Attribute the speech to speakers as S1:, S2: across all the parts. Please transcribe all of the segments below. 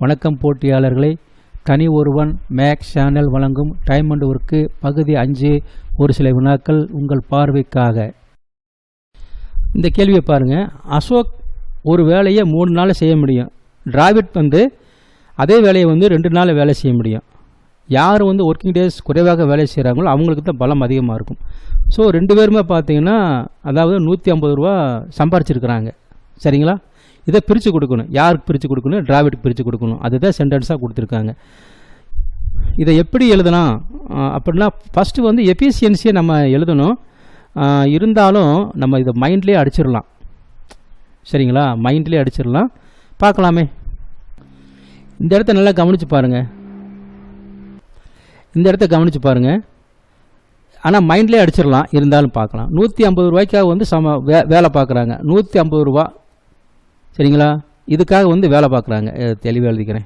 S1: வணக்கம் போட்டியாளர்களே. தனி ஒருவன் மேக்ஸ் சேனல் வழங்கும் டைம் அண்ட் ஒர்க்கு பகுதி 5 ஒரு சில வினாக்கள் உங்கள் பார்வைக்காக. இந்த கேள்வியை பாருங்கள். அசோக் ஒரு வேலையை 3 நாள் செய்ய முடியும். டிராவிட் அதே வேலையை 2 நாள் வேலை செய்ய முடியும். யார் ஒர்க்கிங் டேஸ் குறைவாக வேலை செய்கிறாங்களோ அவங்களுக்கு தான் பலம் அதிகமாக இருக்கும். ஸோ 2 பேருமே பார்த்தீங்கன்னா அதாவது 150 ரூபா சம்பாரிச்சிருக்கிறாங்க. சரிங்களா? இதை பிரித்து கொடுக்கணும். யாருக்கு பிரித்து கொடுக்கணும்? டிராவிட்டுக்கு பிரித்து கொடுக்கணும். அதுதான் சென்டென்ஸாக கொடுத்துருக்காங்க. இதை எப்படி எழுதலாம் அப்படின்னா ஃபஸ்ட்டு எஃபிஷியன்சியை நம்ம எழுதணும். இருந்தாலும் நம்ம இதை மைண்ட்லேயே அடிச்சிடலாம். சரிங்களா? மைண்ட்லேயே அடிச்சிடலாம். பார்க்கலாமே. இந்த இடத்த நல்லா கவனித்து பாருங்கள். இந்த இடத்த கவனித்து பாருங்கள். ஆனால் மைண்ட்லேயே அடிச்சிடலாம். இருந்தாலும் பார்க்கலாம். 150 ரூபாய்க்காக வேலை பார்க்குறாங்க. 150 ரூபா. சரிங்களா? இதுக்காக வேலை பார்க்குறாங்க. தெளிவாக எழுதிக்கிறேன்.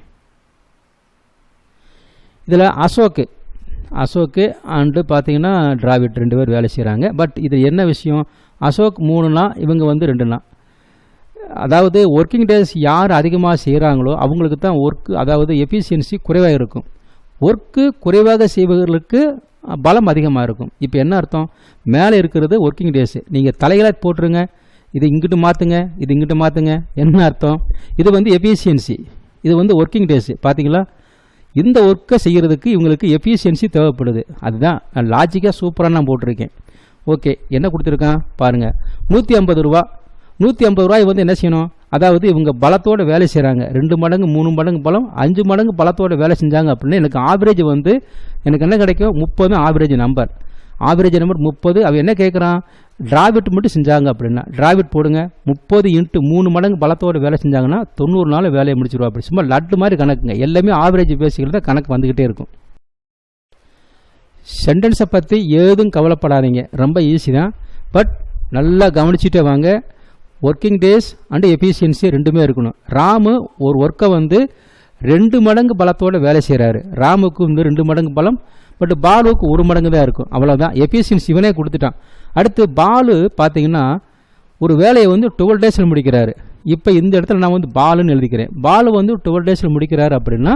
S1: இதில் அசோக்கு அண்டு பார்த்தீங்கன்னா டிராவிட் 2 பேர் வேலை செய்கிறாங்க. பட் இது என்ன விஷயம்? அசோக் 3 நாள், இவங்க 2 நாள். அதாவது ஒர்க்கிங் டேஸ் யார் அதிகமாக செய்கிறாங்களோ அவங்களுக்கு தான் ஒர்க்கு, அதாவது எஃபிஷியன்சி குறைவாக இருக்கும். ஒர்க்கு குறைவாக செய்பவர்களுக்கு பலம் அதிகமாக இருக்கும். இப்போ என்ன அர்த்தம்? மேலே இருக்கிறது ஒர்க்கிங் டேஸு. நீங்கள் தலைகளாக போட்டுருங்க. இது இங்கிட்டு மாற்றுங்க, இது இங்கிட்டு மாற்றுங்க. என்ன அர்த்தம்? இது எஃபிஷியன்சி. இது ஒர்க்கிங் டேஸு. பார்த்தீங்களா? இந்த ஒர்க்கை செய்கிறதுக்கு இவங்களுக்கு எஃபிஷியன்சி தேவைப்படுது. அதுதான் நான் லாஜிக்காக சூப்பராக நான் போட்டிருக்கேன். ஓகே, என்ன கொடுத்துருக்கான் பாருங்கள். 150 ரூபா. 150 ரூபாய் என்ன செய்யணும்? அதாவது இவங்க பலத்தோடு வேலை செய்கிறாங்க. 2 மடங்கு 3 மடங்கு பலம், 5 மடங்கு பலத்தோடு வேலை செஞ்சாங்க அப்படின்னா எனக்கு ஆவரேஜ் எனக்கு என்ன கிடைக்கும்? 30 ஆவரேஜ் நம்பர். 30. அவன் என்ன கேட்குறான்? டிராவிட் மட்டும் செஞ்சாங்க அப்படின்னா டிராவிட் போடுங்க. 30 × 3 மடங்கு பலத்தோடு வேலை செஞ்சாங்கன்னா 90 நாள் வேலையை முடிச்சிடுவா. அப்படி சும்மா லட்டு மாதிரி கணக்குங்க. எல்லாமே ஆவரேஜ் பேசிக்கிட்டு தான் கணக்கு வந்துக்கிட்டே இருக்கும். சென்டென்ஸை பற்றி ஏதும் கவலைப்படாதீங்க. ரொம்ப ஈஸி தான். பட் நல்லா கவனிச்சுட்டே வாங்க. ஒர்க்கிங் டேஸ் அண்டு எஃபிஷியன்சி 2மே இருக்கணும். ராமு ஒரு ஒர்க்கை 2 மடங்கு பலத்தோடு வேலை செய்கிறாரு. ராமுக்கு 2 மடங்கு பலம், பட் பாலுவுக்கு 1 மடங்கு தான் இருக்கும். அவ்வளோதான். எஃபிஷியன்சி இவனே கொடுத்துட்டான். அடுத்து பாலு பார்த்தீங்கன்னா ஒரு வேலையை 12 டேஸில் முடிக்கிறாரு. இப்போ இந்த இடத்துல நான் பாலுன்னு எழுதிக்கிறேன். பாலு 12 டேஸில் முடிக்கிறாரு அப்படின்னா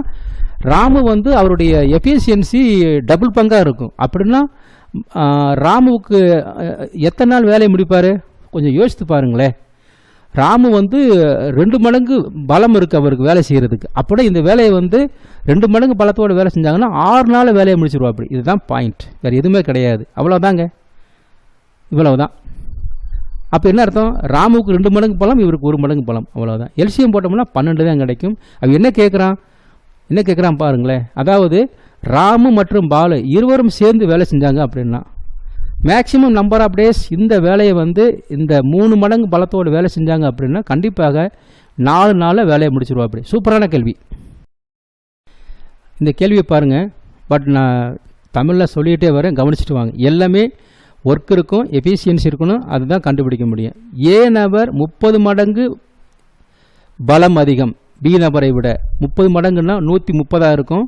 S1: ராமு அவருடைய எஃபிஷியன்சி டபுள் பங்காக இருக்கும். அப்படின்னா ராமுவுக்கு எத்தனை நாள் வேலையை முடிப்பார்? கொஞ்சம் யோசித்து பாருங்களேன். ராமு 2 மடங்கு பலம் இருக்குது அவருக்கு வேலை செய்கிறதுக்கு. அப்படியே இந்த வேலையை 2 மடங்கு பலத்தோடு வேலை செஞ்சாங்கன்னா 6 நாள் வேலையை முடிச்சிருவா. அப்படி இதுதான் பாயிண்ட். வேறு எதுவுமே கிடையாது. அவ்வளோதாங்க. இவ்வளவுதான். அப்போ என்ன அர்த்தம்? ராமுக்கு 2 மடங்கு பலம், இவருக்கு 1 மடங்கு பலம். அவ்வளோதான். எல்சிஎம் போட்டோம்னா 12 தான் கிடைக்கும். அவன் என்ன கேட்குறான் பாருங்களேன். அதாவது ராமு மற்றும் பாலு இருவரும் சேர்ந்து வேலை செஞ்சாங்க அப்படின்னா மேக்சிமம் நம்பர் ஆஃப் டேஸ் இந்த வேலையை இந்த 3 மடங்கு பலத்தோடு வேலை செஞ்சாங்க அப்படின்னா கண்டிப்பாக 4 நாளில் வேலையை முடிச்சிருவா. அப்படி சூப்பரான கேள்வி. இந்த கேள்வியை பாருங்கள். பட் நான் தமிழில் சொல்லிகிட்டே வரேன், கவனிச்சுட்டு வாங்க. எல்லாமே ஒர்க் இருக்கும், எஃபிஷியன்சி இருக்கணும். அதுதான் கண்டுபிடிக்க முடியும். ஏ நபர் 30 மடங்கு பலம் அதிகம் பி நபரை விட. 30 மடங்குன்னா 130 இருக்கும்.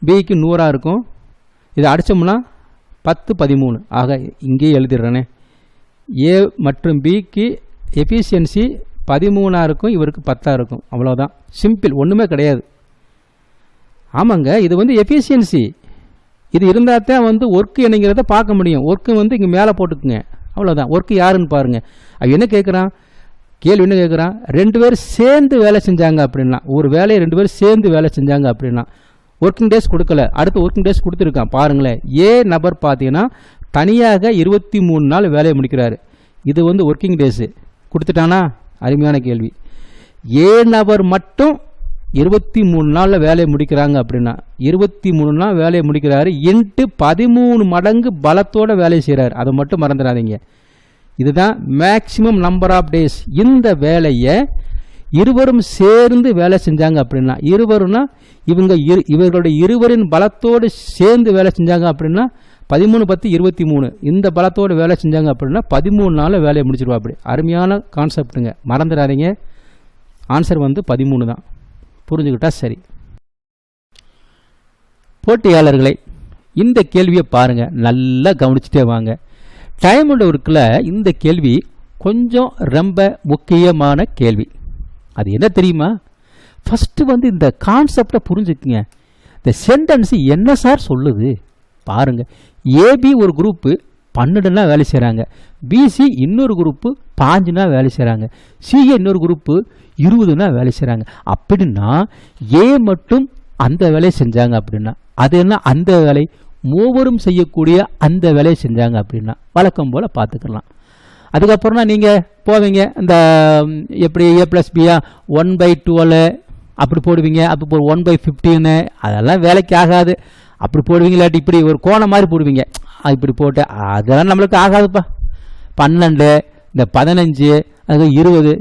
S1: பிக்கு 100 இருக்கும். இதை அடித்தோம்னா 10 13. ஆக இங்கேயே எழுதிடுறேனே. ஏ மற்றும் பிக்கு எஃபிஷியன்சி 13 இருக்கும், இவருக்கு 10 இருக்கும். அவ்வளோதான். சிம்பிள். ஒன்றுமே கிடையாது. ஆமாங்க, இது எஃபிஷியன்சி. இது இருந்தால் தான் ஒர்க்கு என்னங்கிறத பார்க்க முடியும். ஒர்க்கு இங்கே மேலே போட்டுக்குங்க. அவ்வளோதான். ஒர்க்கு யாருன்னு பாருங்கள். அவன் என்ன கேட்குறான்? கேள்வி என்ன கேட்குறான்? 2 பேர் சேர்ந்து வேலை செஞ்சாங்க அப்படின்னா, ஒரு வேலையை 2 பேர் சேர்ந்து வேலை செஞ்சாங்க அப்படின்னா ஒர்க்கிங் டேஸ் கொடுக்கல. அடுத்து ஒர்க்கிங் டேஸ் கொடுத்துருக்கான். பாருங்களேன். ஏ நபர் பார்த்தீங்கன்னா தனியாக 23 நாள் வேலையை முடிக்கிறாரு. இது ஒர்க்கிங் டேஸு கொடுத்துட்டானா? அருமையான கேள்வி. ஏ நபர் மட்டும் 23 நாளில் வேலையை முடிக்கிறாங்க அப்படின்னா 23 நாள் வேலையை முடிக்கிறாரு இன்ட்டு 13 மடங்கு பலத்தோடு வேலை செய்கிறார். அதை மட்டும் மறந்துடாதீங்க. இதுதான் மேக்சிமம் நம்பர் ஆஃப் டேஸ். இந்த வேலையை இருவரும் சேர்ந்து வேலை செஞ்சாங்க அப்படின்னா, இருவருன்னா இவர்களுடைய இருவரின் பலத்தோடு சேர்ந்து வேலை செஞ்சாங்க அப்படின்னா 13 10 23. இந்த பலத்தோடு வேலை செஞ்சாங்க அப்படின்னா 13 நாளில் வேலையை முடிச்சிருவா. அப்படி அருமையான கான்செப்டுங்க, மறந்துடாதீங்க. ஆன்சர் 13 தான். புரிஞ்சுக்கிட்டா சரி. போட்டியாளர்களை, இந்த கேள்வியை பாருங்கள், நல்லா கவனிச்சுட்டே வாங்க. டைம் அண்ட் ஒர்க்கில் இந்த கேள்வி கொஞ்சம் ரொம்ப முக்கியமான கேள்வி. அது என்ன தெரியுமா? ஃபஸ்ட்டு வந்து இந்த கான்செப்டை புரிஞ்சுக்குங்க. இந்த சென்டென்ஸு என்ன சார் சொல்லுது பாருங்கள். ஏபி ஒரு குரூப்பு 12 நாள் வேலை செய்கிறாங்க, பிசி இன்னொரு குரூப்பு 5 நாள் வேலை செய்கிறாங்க, சிஏ இன்னொரு குரூப்பு 20 நாள் வேலை செய்கிறாங்க. அப்படின்னா ஏ மட்டும் அந்த வேலையை செஞ்சாங்க அப்படின்னா அது என்ன? அந்த வேலை மூவரும் செய்யக்கூடிய அந்த வேலையை செஞ்சாங்க அப்படின்னா வழக்கம் போல் பார்த்துக்கலாம். அதுக்கப்புறம்னா நீங்கள் போவீங்க, இந்த எப்படி ஏ ப்ளஸ் பியா 1/12 அப்படி போடுவீங்க, அப்போ 1/15 அதெல்லாம் வேலைக்கு ஆகாது அப்படி போடுவீங்க. இல்லாட்டி இப்படி ஒரு கோணம் மாதிரி போடுவீங்க, இப்படி போட்டு அதெல்லாம் நம்மளுக்கு ஆகாதுப்பா. 12 இந்த 15 அது 20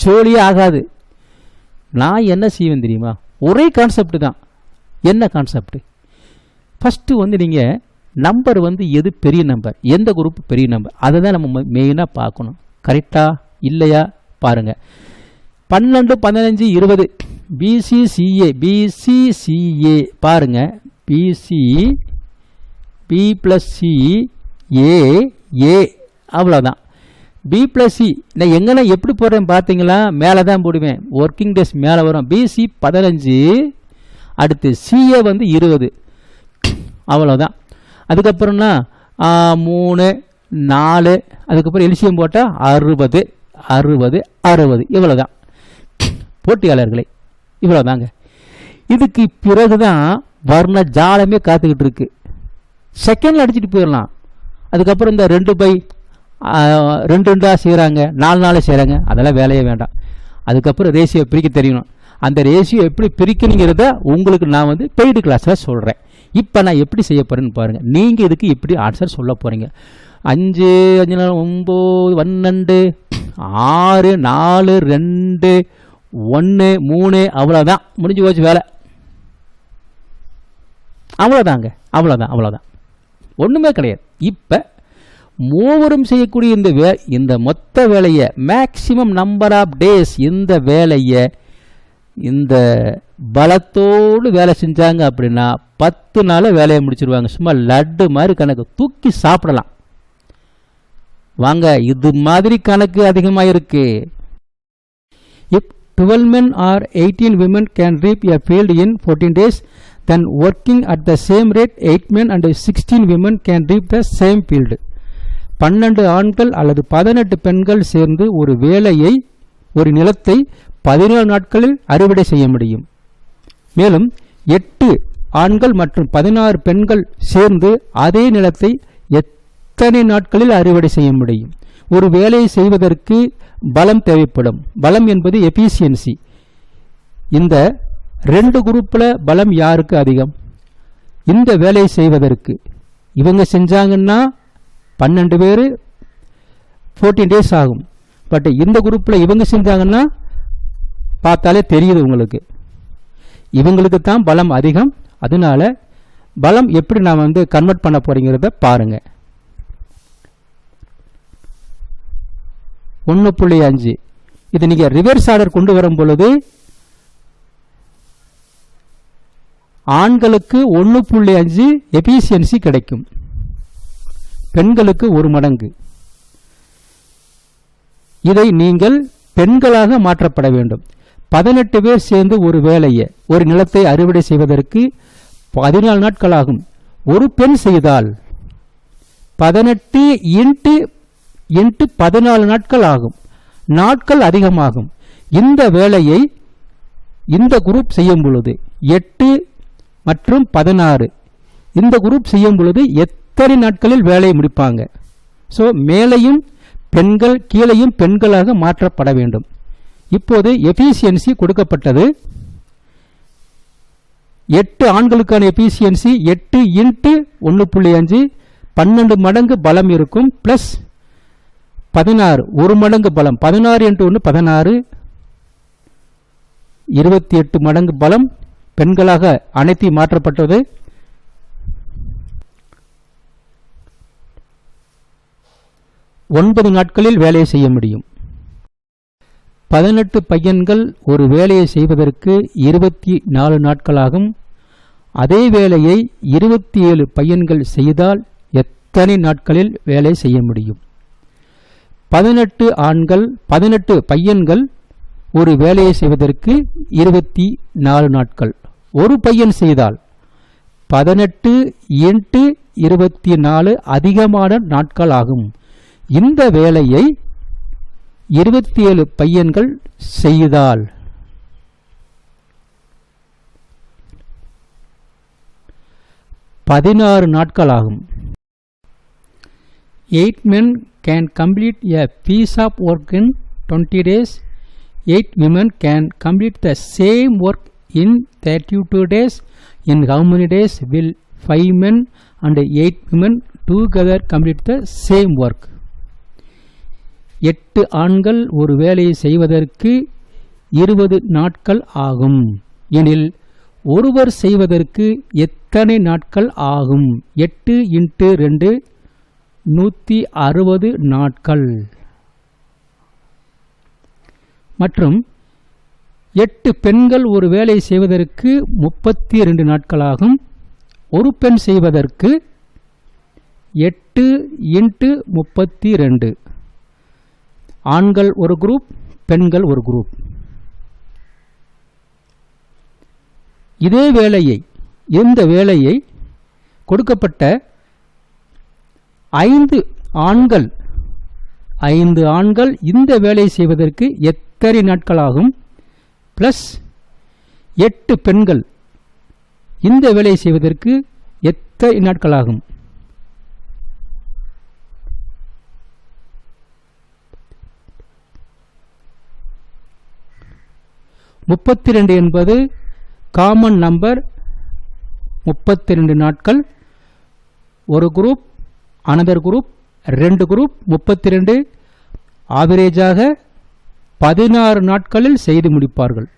S1: சோழியே ஆகாது. நான் என்ன செய்வேன் தெரியுமா? ஒரே கான்செப்ட் தான். என்ன கான்செப்ட்? ஃபஸ்ட்டு வந்து நீங்கள் நம்பர் வந்து எது பெரிய நம்பர், எந்த குரூப் பெரிய நம்பர், அதை தான் நம்ம மெயினாக பார்க்கணும். கரெக்டாக இல்லையா பாருங்கள். 12 15 20 பிசிசிஏ பிசிசிஏ பாருங்கள். P C P plus C A A அவ்வளோதான். பி ப்ளஸ் சி நான் எங்கன்னா எப்படி போடுறேன் பார்த்தீங்களா? மேலே தான் போடுவேன், ஒர்க்கிங் டேஸ் மேலே வரும். பிசி 15 அடுத்து சிஏ வந்து 20 அவ்வளோதான். அதுக்கப்புறம்னா 3 4 அதுக்கப்புறம் எல்சிஎம் போட்டால் 60 60 60 இவ்வளோ தான் போட்டியாளர்களே, இவ்வளோ தாங்க. இதுக்கு பிறகு தான் வர்ண ஜாலமே காத்துக்கிட்டு இருக்கு. செகண்டில் அடிச்சுட்டு போயிடலாம். அதுக்கப்புறம் இந்த 2/2 செய்கிறாங்க, 4 செய்கிறாங்க, அதெல்லாம் வேலையே வேண்டாம். அதுக்கப்புறம் ரேஷியோ பிரிக்க தெரியணும். அந்த ரேஷியோ எப்படி பிரிக்கணுங்கிறத உங்களுக்கு நான் வந்து பெய்டு கிளாஸில் சொல்கிறேன். இப்போ நான் எப்படி செய்ய போகிறேன்னு பாருங்கள். நீங்கள் இதுக்கு எப்படி ஆன்சர் சொல்ல போகிறீங்க? 5 5 9 12 6 4 2 1 3 அவ்வளோதான், முடிஞ்சு போச்சு வேலை. அவ்வளோதாங்க, அவ்வளோதான், ஒன்றுமே கிடையாது. இப்போ மூவரும் செய்யக்கூடிய இந்த மொத்த வேலையை மேக்சிமம் நம்பர் ஆஃப் டேஸ் இந்த வேலையை இந்த பலத்தோடு வேலை செஞ்சாங்க அப்படின்னா 10 நாள் வேலையை முடிச்சிருவாங்க. சும்மா லட்டு மாதிரி கணக்கு, தூக்கி சாப்பிடலாம். வாங்க, இது மாதிரி கணக்கு அதிகமாக இருக்கு. If 12 men or 18 women can reap a field in 14 days, then working at the same rate 8 men and 16 women can reap the same field. 12 ஆண்கள் அல்லது 18 பெண்கள் சேர்ந்து ஒரு வேலையை, ஒரு நிலத்தை 14 நாட்களில் அறுவடை செய்ய முடியும். மேலும் 8 ஆண்கள் மற்றும் 16 பெண்கள் சேர்ந்து அதே நிலத்தை எத்தனை நாட்களில் அறுவடை செய்ய முடியும்? ஒரு வேலையை செய்வதற்கு பலம் தேவைப்படும். பலம் என்பது எஃபிஷியன்சி. இந்த 2 குரூப்பில் பலம் யாருக்கு அதிகம்? இந்த வேலையை செய்வதற்கு இவங்க செஞ்சாங்கன்னா 12 பேர் 14 டேஸ் ஆகும். பட் இந்த குரூப்பில் இவங்க செஞ்சாங்கன்னா பார்த்தாலே தெரியுது உங்களுக்கு, இவங்களுக்கு தான் பலம் அதிகம். அதனால பலம் எப்படி நாம் வந்து கன்வெர்ட் பண்ண போறீங்கிறத பாருங்க. 1.5 இது நீங்க ரிவர்ஸ் ஆர்டர் கொண்டு வரும் பொழுது ஆண்களுக்கு 1.5 எஃபிஷியன்சி கிடைக்கும், பெண்களுக்கு 1 மடங்கு. இதை நீங்கள் பெண்களாக மாற்றப்பட வேண்டும். 18 பேர் சேர்ந்து ஒரு வேலையை, ஒரு நிலத்தை அறுவடை செய்வதற்கு 14 நாட்கள் ஆகும். ஒரு பெண் செய்தால் 18 இன்ட்டு 14 நாட்கள் ஆகும். நாட்கள் அதிகமாகும். இந்த வேலையை இந்த குரூப் செய்யும் பொழுது 8 மற்றும் 16 இந்த குரூப் செய்யும் பொழுது எத்தனை நாட்களில் வேலையை முடிப்பாங்க? ஸோ மேலையும் பெண்கள் கீழையும் பெண்களாக மாற்றப்பட வேண்டும். இப்போது எஃபிஷியன்சி கொடுக்கப்பட்டது. 8 ஆண்களுக்கான எஃபிஷியன்சி 8 இன்ட்டு 1.5 12 மடங்கு பலம் இருக்கும். பிளஸ் 16 1 மடங்கு பலம், 16 இன்ட்டு 1 16 28 மடங்கு பலம் பெண்களாக அனைத்தையும் மாற்றப்பட்டது. ஒன்பது நாட்களில் வேலையை செய்ய முடியும். 18 பையன்கள் ஒரு வேலையை செய்வதற்கு 24 நாட்களாகும். அதே வேலையை 27 பையன்கள் செய்தால் எத்தனை நாட்களில் வேலை செய்ய முடியும்? 18 பையன்கள் ஒரு வேலையை செய்வதற்கு 24 நாட்கள். ஒரு பையன் செய்தால் 18 × 24 அதிகமான நாட்கள் ஆகும். இந்த வேலையை 27 பையன்கள் செய்தால் 16 நாட்கள் ஆகும். 8 men can complete a piece of work in 20 days. 8 women can complete the same work in 32 days. In how many days will 5 men and 8 women together complete the same work? 8 ஆண்கள் ஒரு வேலையை செய்வதற்கு 20 நாட்கள் ஆகும் எனில் ஒருவர் செய்வதற்கு எத்தனை நாட்கள் ஆகும்? 8 × 2 160 நாட்கள். மற்றும் 8 பெண்கள் ஒரு வேலை செய்வதற்கு 32 நாட்களாகும். ஒரு பெண் செய்வதற்கு 8 × 32. ஆண்கள் ஒரு குரூப், பெண்கள் ஒரு குரூப். இந்த வேலையை கொடுக்கப்பட்ட 5 ஆண்கள் இந்த வேலையை செய்வதற்கு எத்தனை நாட்களாகும்? பிளஸ் 8 பெண்கள் இந்த வேலையை செய்வதற்கு எத்தனை நாட்களாகும்? (32) என்பது காமன் நம்பர். 32 நாட்கள். ஒரு குரூப், அனதர் குரூப், 2 குரூப், 32 ஆவரேஜாக 16 நாட்களில் செய்து முடிப்பார்கள்.